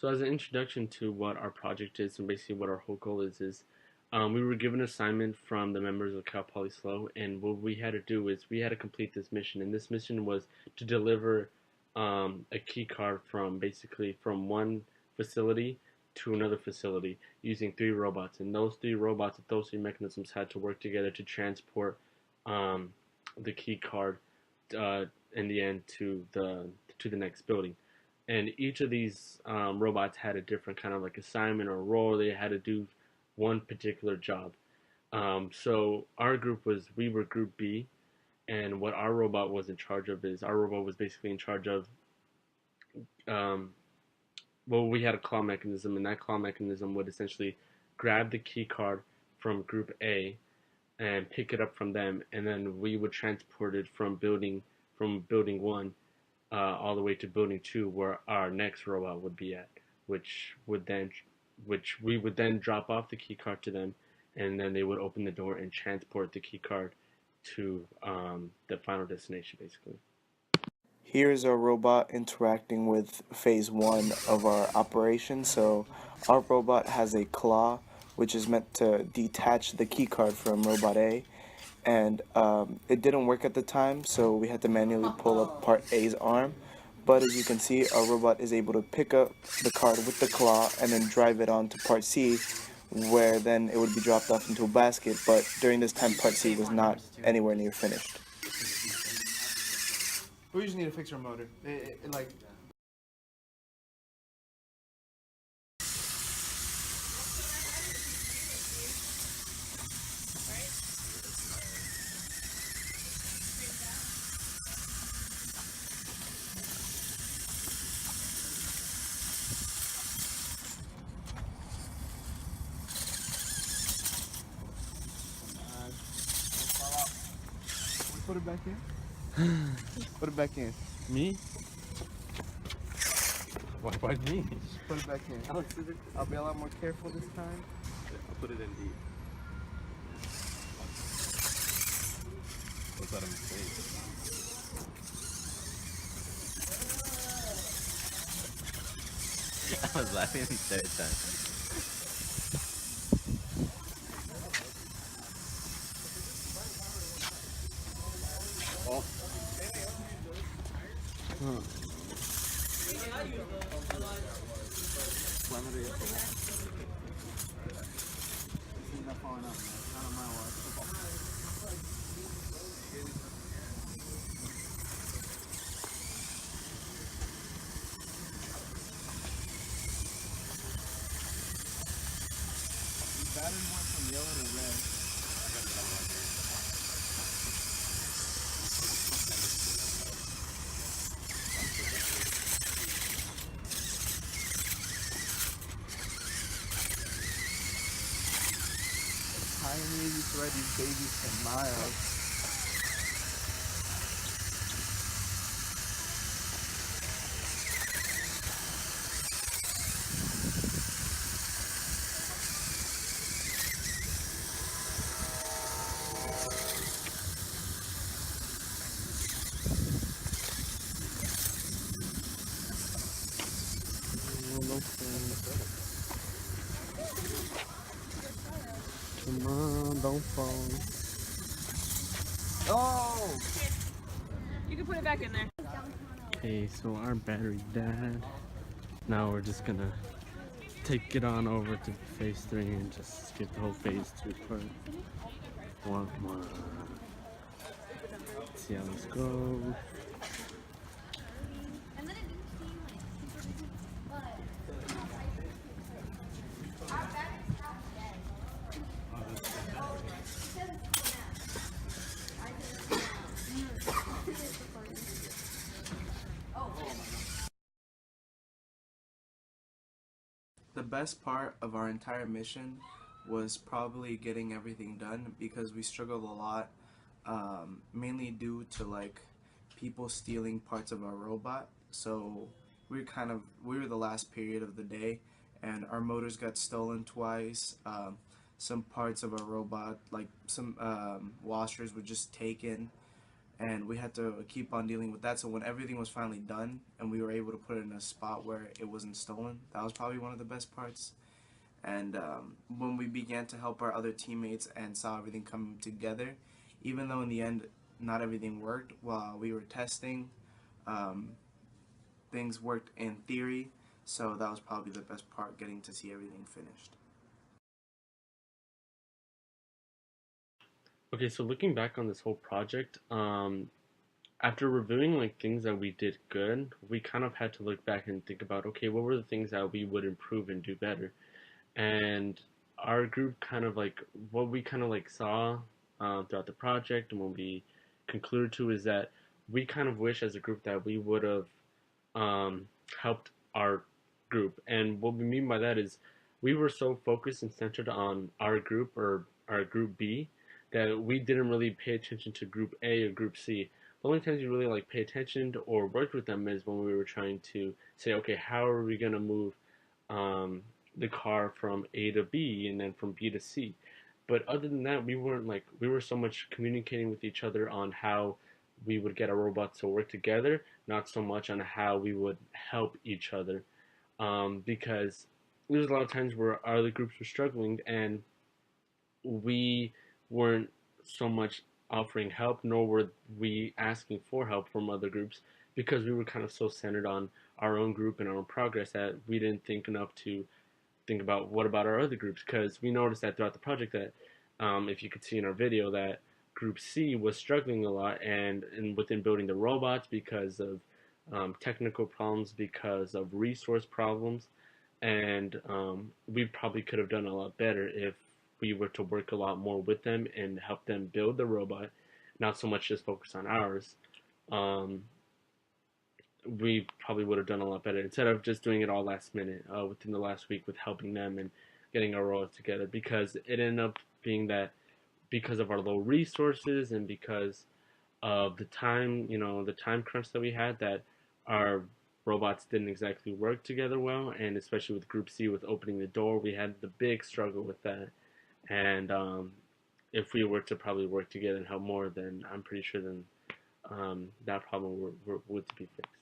So as an introduction to what our project is and basically what our whole goal is we were given an assignment from the members of Cal Poly SLO, and what we had to do is we had to complete this mission, and this mission was to deliver a key card from basically from one facility to another facility using three robots, and those three robots, those three mechanisms had to work together to transport um, the key card uh, in the end to the next building. And each of these robots had a different kind of like assignment or role. They had to do one particular job. So our group was we were Group B, and what our robot was in charge of is our robot was basically in charge of um, well, we had a claw mechanism, and that claw mechanism would essentially grab the key card from Group A and pick it up from them, and then we would transport it from building one all the way to building two, where our next robot would be at, which would then which we would then drop off the key card to them, and then they would open the door and transport the key card to the final destination, basically. Here's our robot interacting with phase one of our operation. So our robot has a claw, which is meant to detach the key card from robot A. And it didn't work at the time, so we had to manually pull up part A's arm. But as you can see, our robot is able to pick up the card with the claw and then drive it on to part C, where then it would be dropped off into a basket. But during this time, part C was not anywhere near finished. We just need to fix our motor. Like. Put it back in. Put it back in. Me? Why me? Just put it back in. I'll be a lot more careful this time. I'll put it in deep. What's that on his face? I was laughing the third time. Oh. Battery went from yellow to red. Pioneer used to ride these babies for miles. Come on, don't fall. Oh! You can put it back in there. Okay, so our battery died. Now we're just gonna take it on over to phase 3 and just skip the whole phase 2 part. One more. Let's see how this goes. The best part of our entire mission was probably getting everything done because we struggled a lot, mainly due to like people stealing parts of our robot. So we were the last period of the day, and our motors got stolen twice. Some parts of our robot, like some washers, were just taken, and we had to keep on dealing with that. So when everything was finally done and we were able to put it in a spot where it wasn't stolen, that was probably one of the best parts. And when we began to help our other teammates and saw everything come together, even though in the end not everything worked while we were testing, um, things worked in theory. So that was probably the best part, getting to see everything finished. Okay, so looking back on this whole project, after reviewing like things that we did good, we kind of had to look back and think about, okay, what were the things that we would improve and do better? And our group kind of like what we kind of like saw throughout the project and when we concluded to is that we kind of wish as a group that we would have helped our group. And what we mean by that is we were so focused and centered on our group or our group B that we didn't really pay attention to group A or group C. The only times you really like pay attention to or worked with them is when we were trying to say, okay, how are we gonna move the car from A to B and then from B to C. But other than that, we were so much communicating with each other on how we would get our robots to work together, not so much on how we would help each other. Because there's a lot of times where our other groups were struggling and we weren't so much offering help, nor were we asking for help from other groups because we were kind of so centered on our own group and our own progress that we didn't think enough to think about what about our other groups, because we noticed that throughout the project that if you could see in our video that group C was struggling a lot and within building the robots because of technical problems, because of resource problems, and we probably could have done a lot better if we were to work a lot more with them and help them build the robot, not so much just focus on ours. um, we probably would have done a lot better instead of just doing it all last minute within the last week with helping them and getting our roles together, because it ended up being that because of our low resources and because of the time, the time crunch that we had, that our robots didn't exactly work together well, and especially with Group C with opening the door, we had the big struggle with that. And if we were to probably work together and help more, then I'm pretty sure then that problem would be fixed.